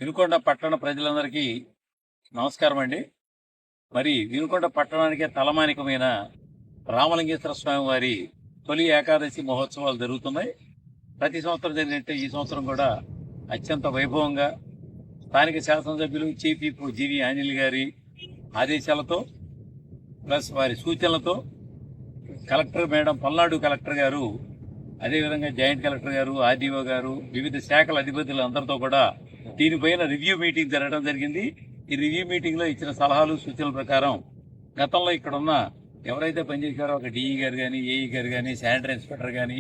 వినుకొండ పట్టణ ప్రజలందరికీ నమస్కారం అండి. మరి వినుకొండ పట్టణానికే తలమానికమైన రామలింగేశ్వర స్వామి వారి తొలి ఏకాదశి మహోత్సవాలు జరుగుతున్నాయి. ప్రతి సంవత్సరం జరిగినట్టే ఈ సంవత్సరం కూడా అత్యంత వైభవంగా స్థానిక శాసనసభ్యులు చీఫ్ విప్ జీవి ఆంజనేయులు గారి ఆదేశాలతో ప్లస్ వారి సూచనలతో కలెక్టర్ మేడం పల్నాడు కలెక్టర్ గారు, అదేవిధంగా జాయింట్ కలెక్టర్ గారు, ఆర్డీఓ గారు, వివిధ శాఖల అధిపతులు అందరితో కూడా దీనిపైన రివ్యూ మీటింగ్ జరగడం జరిగింది. ఈ రివ్యూ మీటింగ్ లో ఇచ్చిన సలహాలు సూచనల ప్రకారం గతంలో ఇక్కడ ఉన్న ఎవరైతే పనిచేశారో ఒక డిఈ గారు కానీ, ఏఈ గారు కానీ, శానిటరీ ఇన్స్పెక్టర్ కానీ,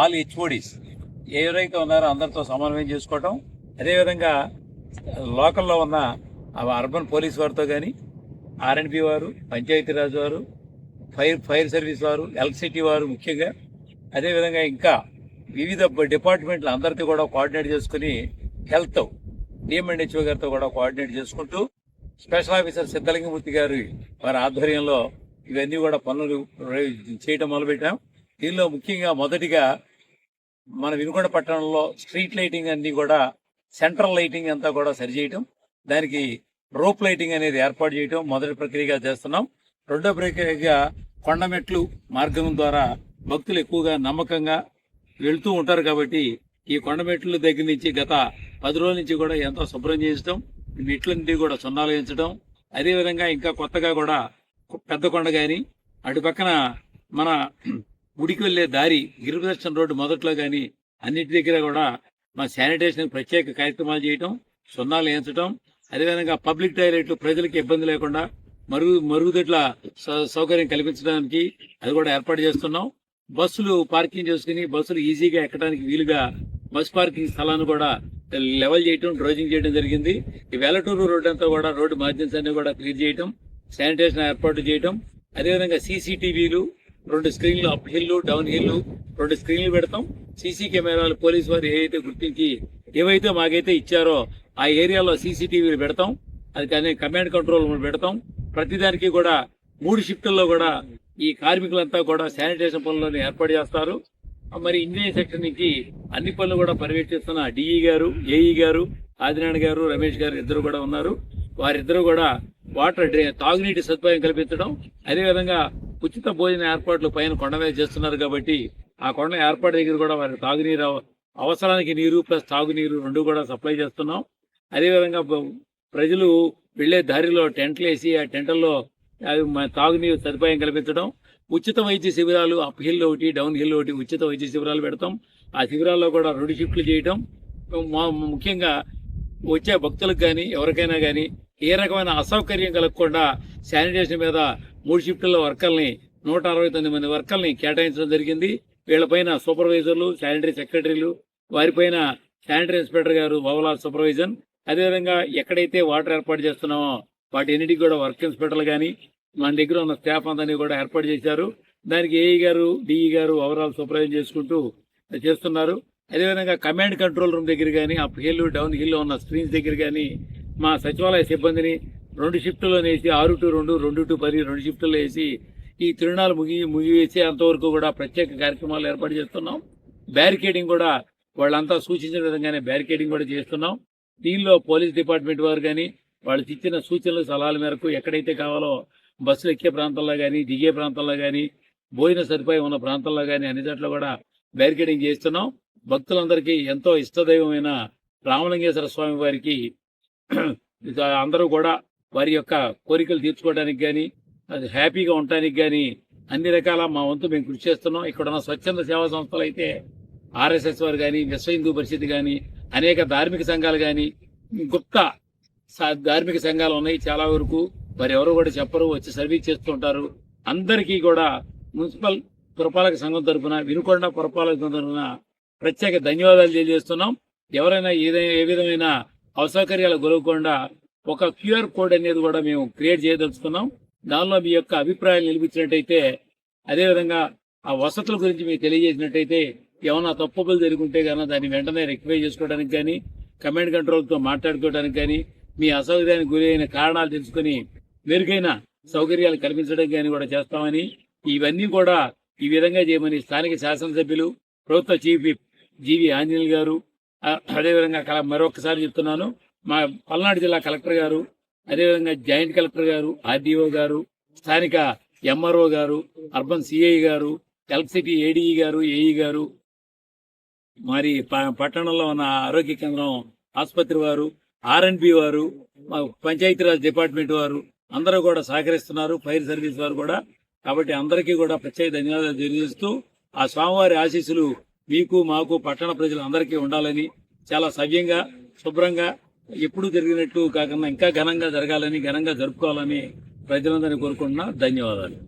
ఆల్ హెచ్ఓడిస్ ఎవరైతే ఉన్నారో అందరితో సమన్వయం చేసుకోవటం, అదేవిధంగా లోకల్లో ఉన్న అర్బన్ పోలీస్ వారితో కానీ, ఆర్ఎండ్బి వారు, పంచాయతీరాజ్ వారు, ఫైర్ సర్వీస్ వారు, ఎలక్ట్రిసిటీ వారు ముఖ్యంగా, అదేవిధంగా ఇంకా వివిధ డిపార్ట్మెంట్లు అందరితో కూడా కోఆర్డినేట్ చేసుకుని హెల్త్ డిఎంఎండ్హెచ్ఓ గారితో కూడా కోఆర్డినేట్ చేసుకుంటూ స్పెషల్ ఆఫీసర్ సిద్ధలింగమూర్తి గారి వారి ఆధ్వర్యంలో ఇవన్నీ కూడా పనులు చేయడం మొదలుపెట్టాం. దీనిలో ముఖ్యంగా మొదటిగా మన వినుకొండ పట్టణంలో స్ట్రీట్ లైటింగ్ అన్ని కూడా సెంట్రల్ లైటింగ్ అంతా కూడా సరిచేయటం, దానికి రోప్ లైటింగ్ అనేది ఏర్పాటు చేయటం మొదటి ప్రక్రియగా చేస్తున్నాం. రెండో ప్రక్రియగా కొండమెట్లు మార్గం ద్వారా భక్తులు ఎక్కువగా నమ్మకంగా వెళ్తూ ఉంటారు కాబట్టి ఈ కొండమెట్ల దగ్గర నుంచి గత 10 రోజుల నుంచి కూడా ఎంతో శుభ్రం చేయించడం, మెట్లన్నీ కూడా సున్నాలు వేయించడం, అదేవిధంగా ఇంకా కొత్తగా కూడా పెద్ద కొండ కానీ అటు పక్కన మన గుడికి వెళ్లే దారి గిరిప్రదక్షిణ రోడ్డు మొదట్లో కానీ అన్నిటి దగ్గర కూడా మన శానిటేషన్ ప్రత్యేక కార్యక్రమాలు చేయటం, సున్నాలు వేయించడం, అదేవిధంగా పబ్లిక్ టాయిలెట్లు ప్రజలకు ఇబ్బంది లేకుండా మరుగుదొడ్ల సౌకర్యం కల్పించడానికి అది కూడా ఏర్పాటు చేస్తున్నాం. బస్సులు పార్కింగ్ చేసుకుని బస్సులు ఈజీగా ఎక్కడానికి వీలుగా బస్ పార్కింగ్ స్థలాన్ని కూడా లెవెల్ చేయటం, డ్రోజింగ్ చేయడం జరిగింది. ఈ వెలటూరు రోడ్డు అంతా కూడా రోడ్డు మార్జిన్స్ అన్ని కూడా క్లియర్ చేయటం, శానిటేషన్ ఏర్పాటు చేయటం, అదేవిధంగా సీసీటీవీలు 2 స్క్రీన్లు అప్ హిల్ డౌన్ హిల్ 2 స్క్రీన్లు పెడతాం. సీసీ కెమెరాలు పోలీసు వారు ఏవైతే గుర్తించి ఏవైతే మాకైతే ఇచ్చారో ఆ ఏరియాలో సీసీటీవీలు పెడతాం. అది కానీ కమాండ్ కంట్రోల్ పెడతాం. ప్రతిదానికి కూడా 3 షిఫ్టుల్లో కూడా ఈ కార్మికులంతా కూడా శానిటేషన్ పనులను ఏర్పాటు చేస్తారు. మరి ఇంజనీరింగ్ సెక్షన్ నుంచి అన్ని పనులు కూడా పర్యవేక్షిస్తున్న డిఈ గారు, ఏఈ గారు, ఆదినారాయణ గారు, రమేష్ గారు ఇద్దరు కూడా ఉన్నారు. వారిద్దరూ కూడా వాటర్ తాగునీటి సదుపాయం కల్పించడం, అదేవిధంగా ఉచిత భోజన ఏర్పాట్లు పైన కొండ మీద చేస్తున్నారు కాబట్టి ఆ కొండ ఏర్పాటు దగ్గర కూడా వారి తాగునీరు అవసరానికి నీరు ప్లస్ తాగునీరు 2 కూడా సప్లై చేస్తున్నాం. అదేవిధంగా ప్రజలు వెళ్లే దారిలో టెంట్లు వేసి ఆ టెంట్లలో తాగునీరు సదుపాయం కల్పించడం, ఉచిత వైద్య శిబిరాలు అప్ హిల్ ఒకటి డౌన్ హిల్ ఒకటి ఉచిత వైద్య శిబిరాలు పెడతాం. ఆ శిబిరాల్లో కూడా 2 షిఫ్ట్లు చేయటం, ముఖ్యంగా వచ్చే భక్తులకు కానీ ఎవరికైనా కానీ ఏ రకమైన అసౌకర్యం కలగకుండా శానిటేషన్ మీద 3 షిఫ్టుల వర్కర్ని 169 మంది వర్కర్ని కేటాయించడం జరిగింది. వీళ్లపైన సూపర్వైజర్లు, శానిటరీ సెక్రటరీలు, వారిపైన శానిటరీ ఇన్స్పెక్టర్ గారు ఓవరాల్ సూపర్వైజన్, అదేవిధంగా ఎక్కడైతే వాటర్ ఏర్పాటు చేస్తున్నామో వాటి ఎన్నిటికి కూడా వర్క్ ఇన్స్పెక్టర్లు కానీ మన దగ్గర ఉన్న స్టాఫ్ అందరినీ కూడా ఏర్పాటు చేశారు. దానికి ఏఈ గారు, డిఈ గారు ఓవరాల్ సూపర్వైజ్ చేసుకుంటూ చేస్తున్నారు. అదేవిధంగా కమాండ్ కంట్రోల్ రూమ్ దగ్గర కానీ అప్ హిల్ డౌన్ హిల్ ఉన్న స్క్రీన్స్ దగ్గర కానీ మా సచివాలయ సిబ్బందిని 2 షిఫ్టుల్లో వేసి 6 to 2, 2 to 10 2 షిఫ్టుల్లో వేసి ఈ తిరునాళ్ళు ముగివేసి అంతవరకు కూడా ప్రత్యేక కార్యక్రమాలు ఏర్పాటు చేస్తున్నాం. బ్యారికేడింగ్ కూడా వాళ్ళంతా సూచించిన విధంగానే బ్యారికేడింగ్ కూడా చేస్తున్నాం. దీనిలో పోలీస్ డిపార్ట్మెంట్ వారు కానీ వాళ్ళు ఇచ్చిన సూచనలు సలహాల మేరకు ఎక్కడైతే కావాలో బస్సులు ఎక్కే ప్రాంతాల్లో కానీ దిగే ప్రాంతాల్లో కానీ భోజన సదుపాయం ఉన్న ప్రాంతాల్లో కానీ అన్ని చోట్ల కూడా బ్యారికేడింగ్ చేస్తున్నాం. భక్తులందరికీ ఎంతో ఇష్టదైవమైన రామలింగేశ్వర స్వామి వారికి అందరూ కూడా వారి యొక్క కోరికలు తీర్చుకోవడానికి కానీ అది హ్యాపీగా ఉండటానికి కానీ అన్ని రకాల మా వంతు మేము కృషి చేస్తున్నాం. ఇక్కడ ఉన్న స్వచ్ఛంద సేవా సంస్థలు అయితే ఆర్ఎస్ఎస్ వారు కానీ, విశ్వ హిందూ పరిషత్ కానీ, అనేక ధార్మిక సంఘాలు కానీ, గుప్త ధార్మిక సంఘాలు ఉన్నాయి చాలా వరకు. మరి ఎవరు కూడా చెప్పరు, వచ్చి సర్వీస్ చేస్తుంటారు. అందరికీ కూడా మున్సిపల్ పురపాలక సంఘం తరఫున, వినుకొండ పురపాలక సంఘం తరఫున ప్రత్యేక ధన్యవాదాలు తెలియజేస్తున్నాం. ఎవరైనా ఏ విధమైన అసౌకర్యాలు గురవకుండా ఒక క్యూఆర్ కోడ్ అనేది కూడా మేము క్రియేట్ చేయదలుచుకున్నాం. దానిలో మీ యొక్క అభిప్రాయాలు నిలిపించినట్టయితే, అదేవిధంగా ఆ వసతుల గురించి మీకు తెలియజేసినట్టయితే ఏమైనా తప్పులు జరుగుంటే కానీ దాన్ని వెంటనే రెక్టిఫై చేసుకోవడానికి కానీ, కమాండ్ కంట్రోల్తో మాట్లాడుకోవడానికి కానీ, మీ అసౌకర్యానికి గురైన కారణాలు తెలుసుకుని మెరుగైన సౌకర్యాలు కల్పించడానికి కానీ కూడా చేస్తామని, ఇవన్నీ కూడా ఈ విధంగా చేయమని స్థానిక శాసనసభ్యులు, ప్రభుత్వ చీఫ్ విప్ జీవి ఆంజనేయులు గారు, అదేవిధంగా మరొకసారి చెప్తున్నాను, మా పల్నాడు జిల్లా కలెక్టర్ గారు, అదేవిధంగా జాయింట్ కలెక్టర్ గారు, ఆర్డీఓ గారు, స్థానిక ఎంఆర్ఓ గారు, అర్బన్ సిఐ గారు, ఎలక్ట్రిసిటీ ఏడీఈ గారు, ఏఈ గారు, మరి పట్టణంలో ఉన్న ఆరోగ్య కేంద్రం ఆసుపత్రి వారు, ఆర్ఎండ్బి వారు, మా పంచాయతీరాజ్ డిపార్ట్మెంట్ వారు అందరూ కూడా సహకరిస్తున్నారు. ఫైర్ సర్వీస్ వారు కూడా. కాబట్టి అందరికీ కూడా ప్రత్యేక ధన్యవాదాలు తెలియజేస్తూ ఆ స్వామివారి ఆశీస్సులు మీకు, మాకు, పట్టణ ప్రజలందరికీ ఉండాలని, చాలా సవ్యంగా, శుభ్రంగా, ఎప్పుడూ జరిగినట్టు కాకుండా ఇంకా ఘనంగా జరగాలని, ఘనంగా జరుపుకోవాలని ప్రజలందరినీ కోరుకుంటున్నా. ధన్యవాదాలు.